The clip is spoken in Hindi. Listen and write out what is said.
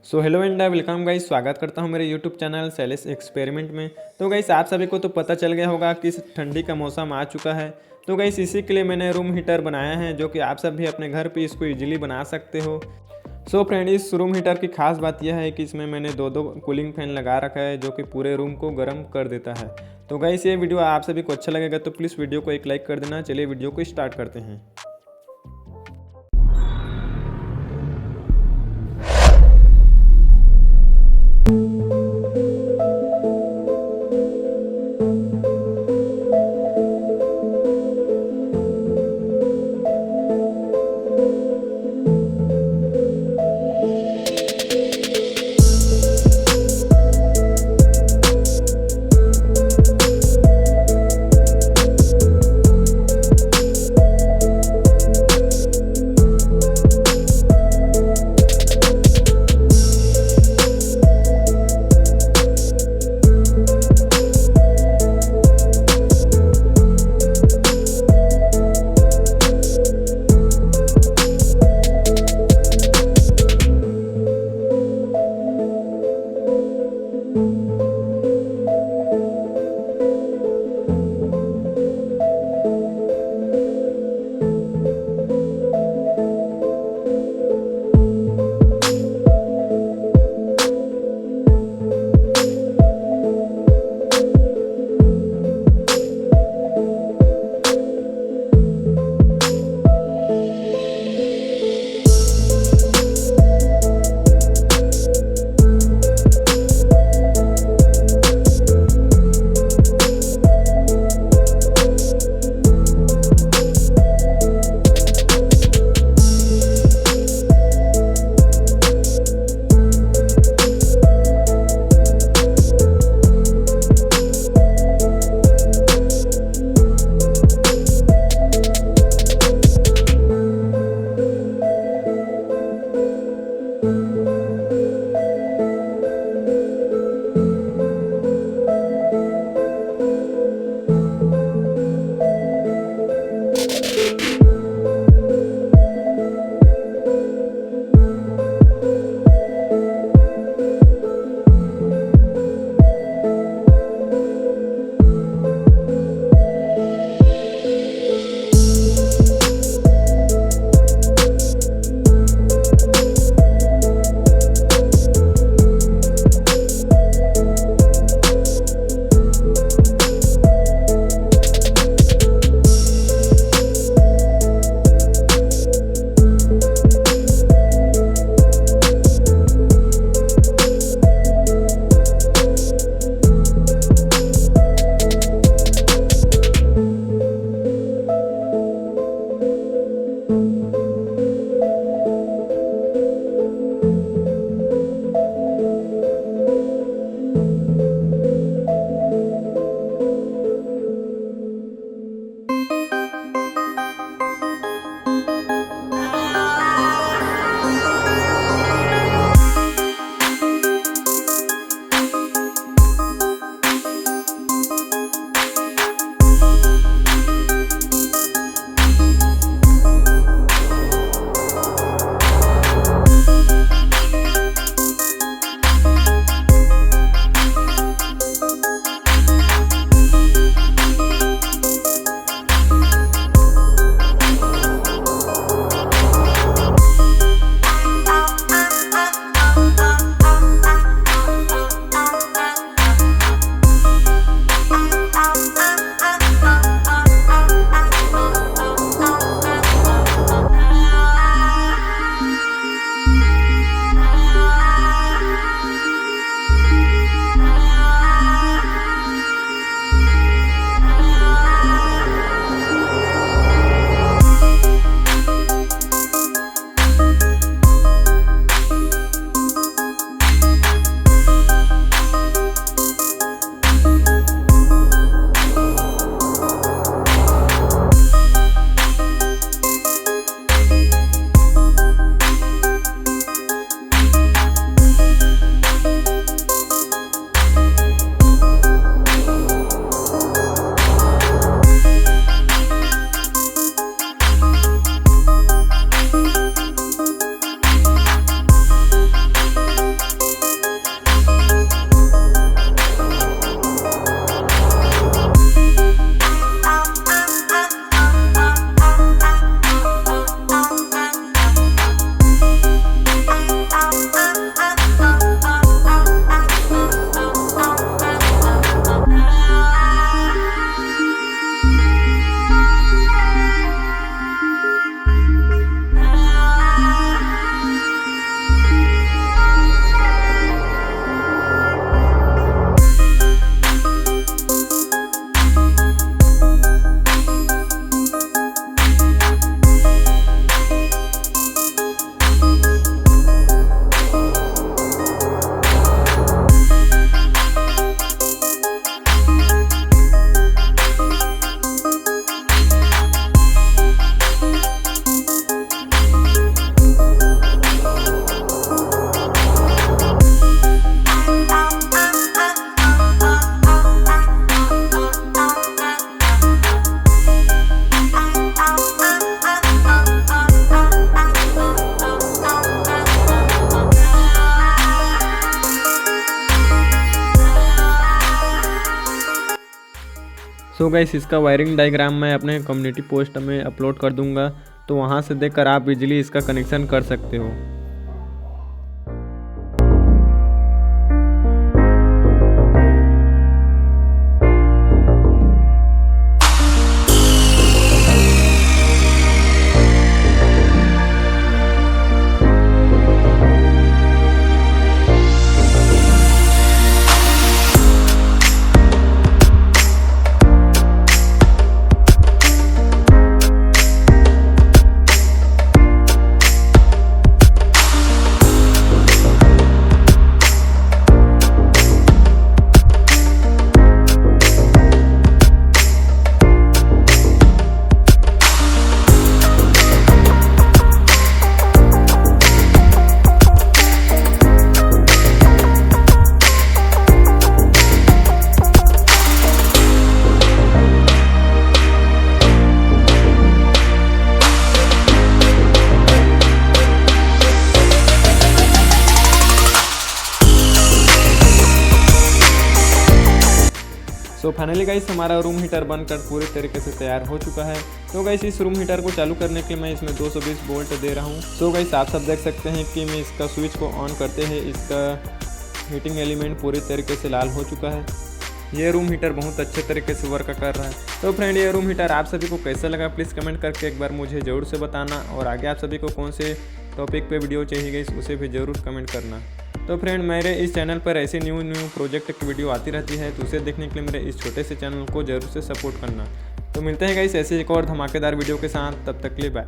So hello and welcome guys, स्वागत करता हूं मेरे यूट्यूब चैनल शैलेश एक्सपेरिमेंट में। तो गाइस आप सभी को तो पता चल गया होगा कि इस ठंडी का मौसम आ चुका है। तो गाइस इसी के लिए मैंने रूम हीटर बनाया है, जो कि आप सब भी अपने घर पे इसको इजीली बना सकते हो। सो फ्रेंड, इस रूम हीटर की खास बात यह है कि इसमें मैंने दो कूलिंग फैन लगा रखा है, जो कि पूरे रूम को गर्म कर देता है। तो गाइस ये वीडियो आप सभी को अच्छा लगेगा तो प्लीज़ वीडियो को एक लाइक कर देना। चलिए वीडियो को स्टार्ट करते हैं। सो गाइस इसका वायरिंग डायग्राम मैं अपने कम्युनिटी पोस्ट में अपलोड कर दूंगा, तो वहां से देखकर आप इजीली इसका कनेक्शन कर सकते हो। सो फाइनली गाइस हमारा रूम हीटर बनकर पूरी तरीके से तैयार हो चुका है। तो गाइस इस रूम हीटर को चालू करने के लिए मैं इसमें 220 वोल्ट दे रहा हूँ। सो गाइस आप सब देख सकते हैं कि मैं इसका स्विच को ऑन करते हैं इसका हीटिंग एलिमेंट पूरी तरीके से लाल हो चुका है। ये रूम हीटर बहुत अच्छे तरीके से वर्क कर रहा है। तो फ्रेंड ये रूम हीटर आप सभी को कैसा लगा प्लीज़ कमेंट करके एक बार मुझे ज़रूर से बताना, और आगे आप सभी को कौन से टॉपिक पे वीडियो चाहिए गाइस उसे भी ज़रूर कमेंट करना। तो फ्रेंड मेरे इस चैनल पर ऐसे न्यू प्रोजेक्ट की वीडियो आती रहती है, तो उसे देखने के लिए मेरे इस छोटे से चैनल को ज़रूर से सपोर्ट करना। तो मिलते हैं गाइस ऐसे एक और धमाकेदार वीडियो के साथ, तब तक के लिए बाय।